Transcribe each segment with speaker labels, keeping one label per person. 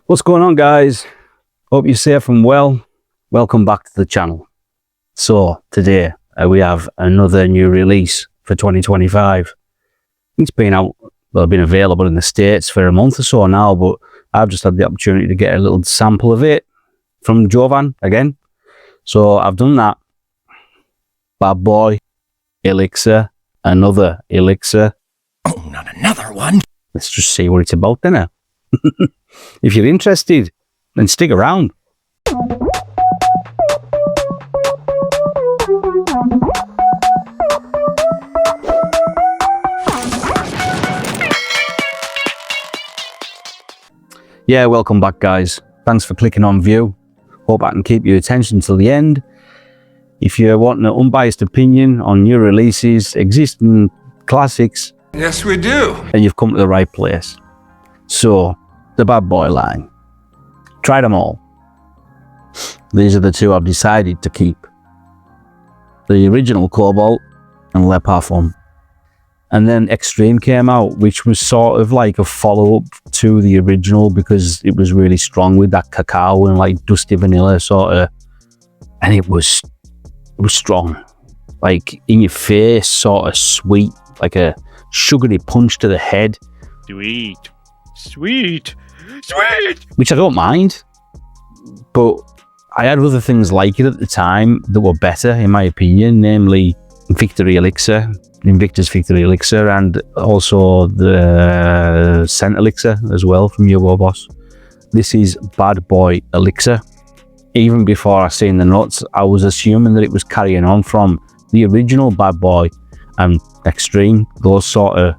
Speaker 1: What's going on, guys? Hope you're safe and well. Welcome back to the channel. So today we have another new release for 2025. It's been out, well, been available in the States for a month or so now, but I've just had the opportunity to get a little sample of it from Jovan again. So I've done that. Bad Boy Elixir, another Elixir.
Speaker 2: Oh, not another one.
Speaker 1: Let's just see what it's about, then. If you're interested, then stick around. Yeah, welcome back, guys. Thanks for clicking on view. Hope I can keep your attention till the end. If you're wanting an unbiased opinion on new releases, existing classics,
Speaker 2: Yes, we do.
Speaker 1: then you've come to the right place. So, the Bad Boy line. Tried them all. These are the two I've decided to keep. The original Cobalt and Le Parfum. And then Extreme came out, which was sort of like a follow-up to the original because it was really strong with that cacao and like dusty vanilla sort of, and it was strong, like in your face, sort of sweet, like a sugary punch to the head.
Speaker 3: Sweet,
Speaker 1: Which I don't mind, but I had other things like it at the time that were better, in my opinion, namely Invictus Victory Elixir, and also the Scent Elixir as well from Hugo Boss. This is Bad Boy Elixir. Even before I seen the notes, I was assuming that it was carrying on from the original Bad Boy and Extreme, those sort of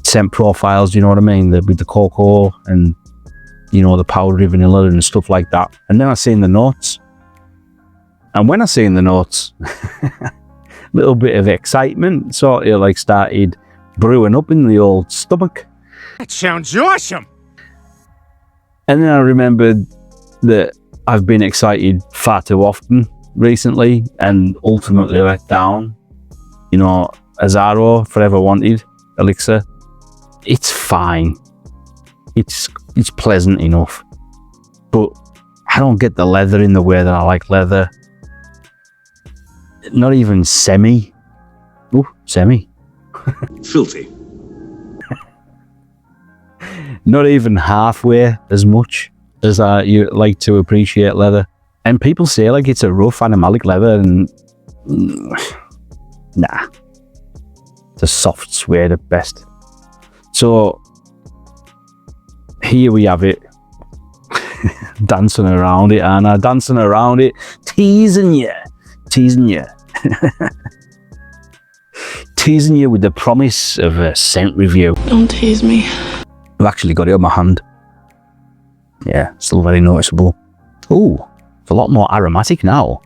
Speaker 1: scent profiles, you know what I mean, with the cocoa and, you know, the powdery vanilla and stuff like that. And then I seen the notes, and when I seen the notes, a little bit of excitement sort of like started brewing up in the old stomach.
Speaker 3: that sounds awesome.
Speaker 1: And then I remembered that I've been excited far too often recently and ultimately let down. You know, Azaro, Forever Wanted, Elixir. It's fine. It's pleasant enough. But I don't get the leather in the way that I like leather. Not even semi. Ooh, semi.
Speaker 2: Filthy.
Speaker 1: Not even halfway as much as you like to appreciate leather. And people say like it's a rough animalic leather, and nah. It's a soft suede at best. So here we have it. Dancing around it, Anna. Dancing around it. Teasing you. Teasing you with the promise of a scent review.
Speaker 4: Don't tease me.
Speaker 1: I've actually got it on my hand. Yeah, still very noticeable. Ooh, it's a lot more aromatic now.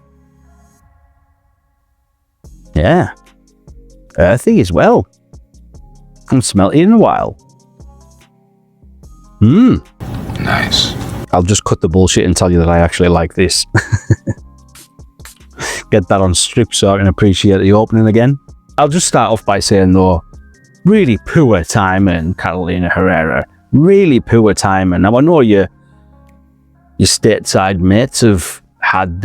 Speaker 1: Yeah. Earthy as well. Haven't smelt it in a while.
Speaker 2: Nice.
Speaker 1: I'll just cut the bullshit and tell you that I actually like this. Get that on strip so I can appreciate the opening again. I'll just start off by saying though, really poor timing, Carolina Herrera. Really poor timing. Now I know your stateside mates have had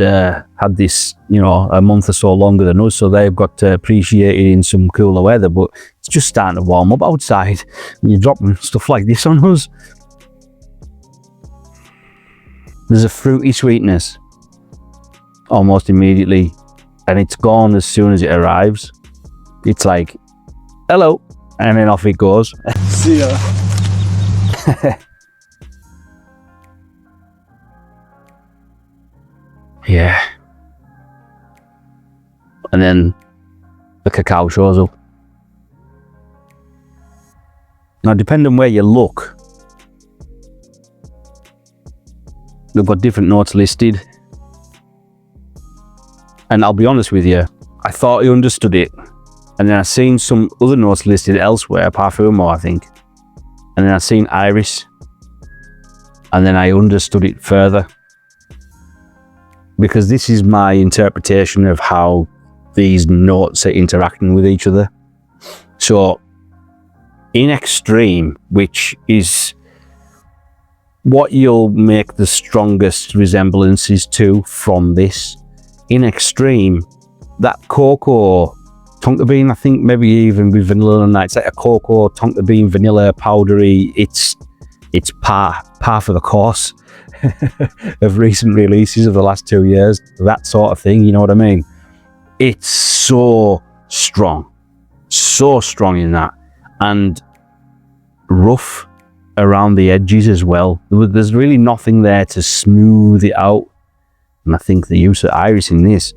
Speaker 1: this, you know, a month or so longer than us, so they've got to appreciate it in some cooler weather, but it's just starting to warm up outside and you're dropping stuff like this on us. There's a fruity sweetness almost immediately, and it's gone as soon as it arrives. It's like, hello, and then off it goes.
Speaker 3: See ya.
Speaker 1: Yeah. And then the cacao shows up. Now, depending on where you look, they've got different notes listed. And I'll be honest with you, I thought I understood it. And then I seen some other notes listed elsewhere, Parfumo, I think. And then I seen Iris. And then I understood it further. Because this is my interpretation of how these notes are interacting with each other. So, in Extreme, which is what you'll make the strongest resemblances to from this, in extreme, that cocoa tonka bean, I think maybe even with vanilla and that, it's like a cocoa tonka bean, vanilla, powdery. It's par for the course of recent releases of the last 2 years. That sort of thing, you know what I mean? It's so strong in that, and rough around the edges as well. There's really nothing there to smooth it out, and I think the use of iris in this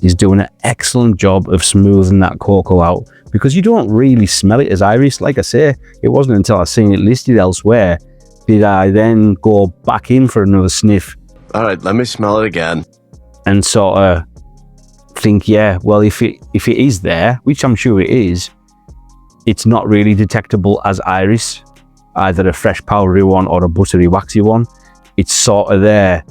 Speaker 1: is doing an excellent job of smoothing that cocoa out, because you don't really smell it as iris. Like I say, it wasn't until I seen it listed elsewhere did I then go back in for another sniff.
Speaker 4: All right, let me smell it again.
Speaker 1: And sort of think, yeah, well, if it is there, which I'm sure it is, it's not really detectable as iris, either a fresh powdery one or a buttery waxy one. It's sort of there,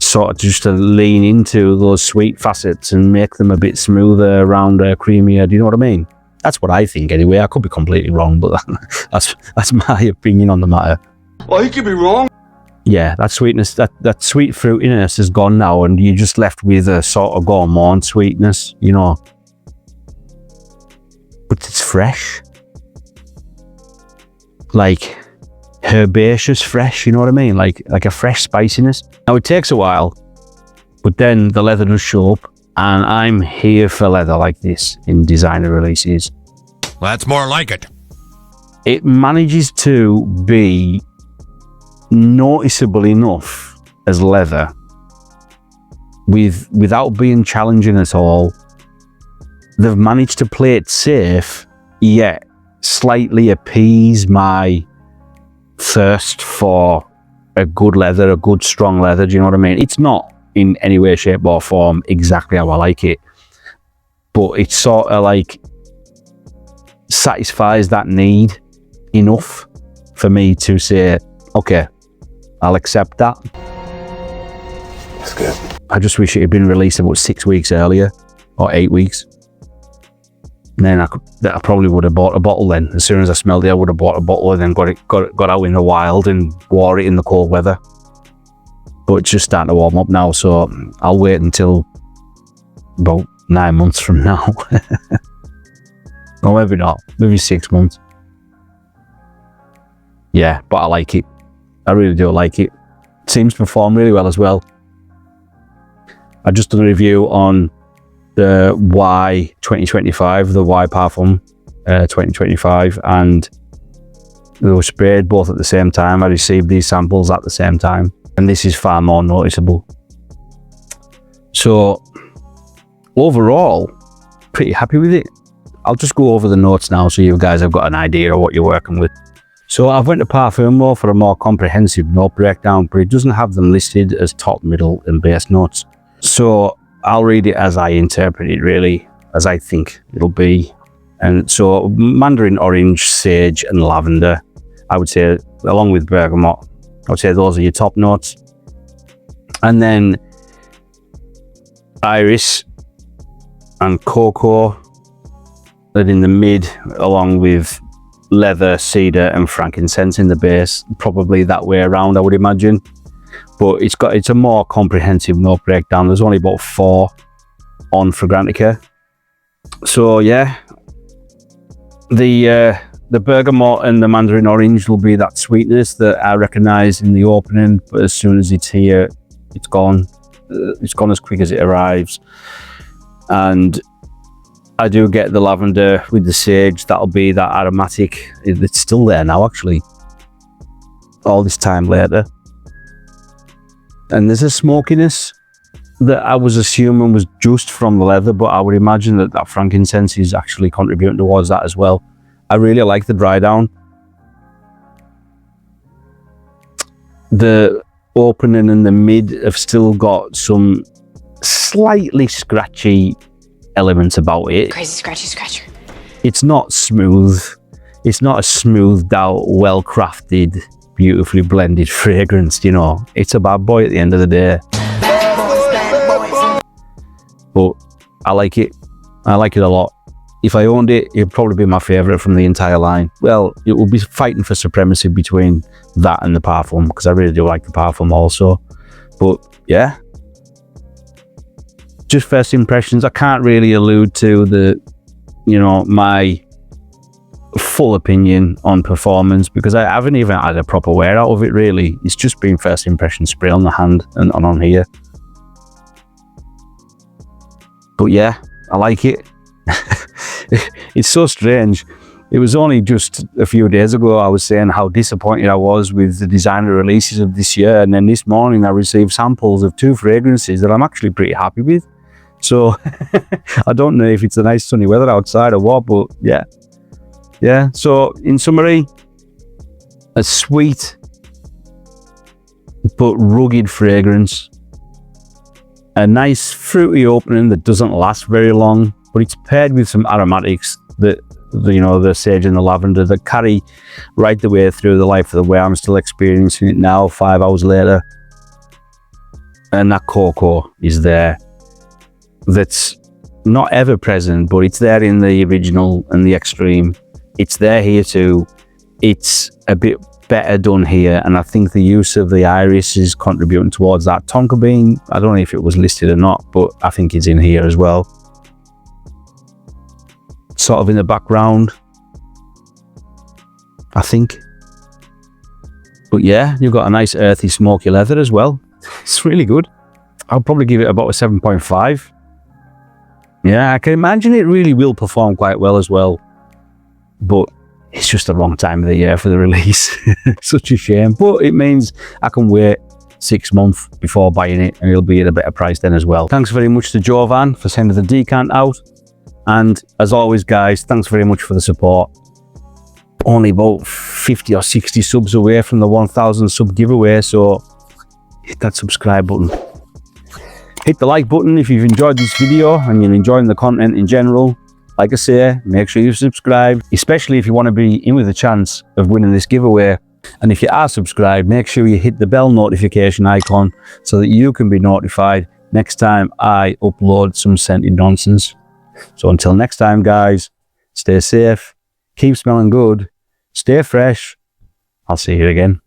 Speaker 1: sort of just to lean into those sweet facets and make them a bit smoother, rounder, creamier. Do you know what I mean? That's what I think anyway. I could be completely wrong, but that's my opinion on the matter.
Speaker 2: Well, you could be wrong.
Speaker 1: Yeah, that sweetness, that sweet fruitiness is gone now, and you're just left with a sort of gourmand sweetness, you know. But it's fresh. Like herbaceous fresh, you know what I mean? Like a fresh spiciness. Now it takes a while, but then the leather does show up, and I'm here for leather like this in designer releases.
Speaker 2: That's more like it.
Speaker 1: It manages to be noticeable enough as leather without being challenging at all. They've managed to play it safe, yet slightly appease my thirst for a good leather, a good strong leather. Do you know what I mean? It's not in any way, shape or form exactly how I like it, but it sort of like satisfies that need enough for me to say, okay, I'll accept that.
Speaker 4: That's good.
Speaker 1: I just wish it had been released about 6 weeks earlier, or 8 weeks. Then I probably would have bought a bottle then. As soon as I smelled it, I would have bought a bottle and then got out in the wild and wore it in the cold weather. But it's just starting to warm up now, so I'll wait until about 9 months from now. Or maybe not, maybe 6 months. Yeah, but I like it. I really do like it. It seems to perform really well as well. I just done a review on the Y 2025, the Y Parfum 2025, and they were sprayed both at the same time. I received these samples at the same time, and this is far more noticeable. So overall, pretty happy with it. I'll just go over the notes now so you guys have got an idea of what you're working with. So I've went to Parfumo for a more comprehensive note breakdown, but it doesn't have them listed as top, middle and base notes. So I'll read it as I interpret it, really, as I think it'll be. And so mandarin orange, sage and lavender, I would say, along with bergamot, I would say those are your top notes. And then iris and cocoa are in the mid, along with leather, cedar and frankincense in the base. Probably that way around, I would imagine. But it's a more comprehensive note breakdown. There's only about 4 on Fragrantica. So yeah, the bergamot and the mandarin orange will be that sweetness that I recognize in the opening, but as soon as it's here, it's gone. It's gone as quick as it arrives. And I do get the lavender with the sage. That'll be that aromatic. It's still there now, actually, all this time later. And there's a smokiness that I was assuming was just from the leather, but I would imagine that frankincense is actually contributing towards that as well. I really like the dry down. The opening and the mid have still got some slightly scratchy elements about it.
Speaker 5: Crazy scratchy scratcher.
Speaker 1: It's not smooth. It's not a smoothed out, well crafted, beautifully blended fragrance, you know. It's a bad boy at the end of the day.
Speaker 5: Bad boys, bad boys.
Speaker 1: But I like it. I like it a lot. if I owned it, it'd probably be my favourite from the entire line. Well, it would be fighting for supremacy between that and the Parfum, because I really do like the Parfum also. But yeah, just first impressions. I can't really allude to the, you know, my full opinion on performance, because I haven't even had a proper wear out of it really. It's just been first impression spray on the hand and on here. But yeah, I like it. It's so strange. It was only just a few days ago I was saying how disappointed I was with the designer releases of this year, and then this morning I received samples of 2 fragrances that I'm actually pretty happy with. So I don't know if it's a nice sunny weather outside or what, but yeah. Yeah, so in summary, a sweet but rugged fragrance. A nice fruity opening that doesn't last very long, but it's paired with some aromatics that, you know, the sage and the lavender that carry right the way through the life of the wear. I'm still experiencing it now, 5 hours later. And that cocoa is there. That's not ever present, but it's there in the original and the extreme. It's there here too. It's a bit better done here, and I think the use of the iris is contributing towards that. Tonka bean, I don't know if it was listed or not, but I think it's in here as well, sort of in the background, I think. But yeah, you've got a nice earthy smoky leather as well. It's really good. I'll probably give it about a 7.5. Yeah, I can imagine it really will perform quite well as well, but it's just the wrong time of the year for the release. Such a shame, but it means I can wait 6 months before buying it, and it'll be at a better price then as well. Thanks very much to Jovan for sending the decant out, and as always guys, thanks very much for the support. Only about 50 or 60 subs away from the 1000 sub giveaway, so hit that subscribe button. Hit the like button if you've enjoyed this video and you're enjoying the content in general. Like I say, make sure you subscribe, especially if you want to be in with a chance of winning this giveaway. And if you are subscribed, make sure you hit the bell notification icon so that you can be notified next time I upload some scented nonsense. So until next time guys, stay safe, keep smelling good, stay fresh. I'll see you again.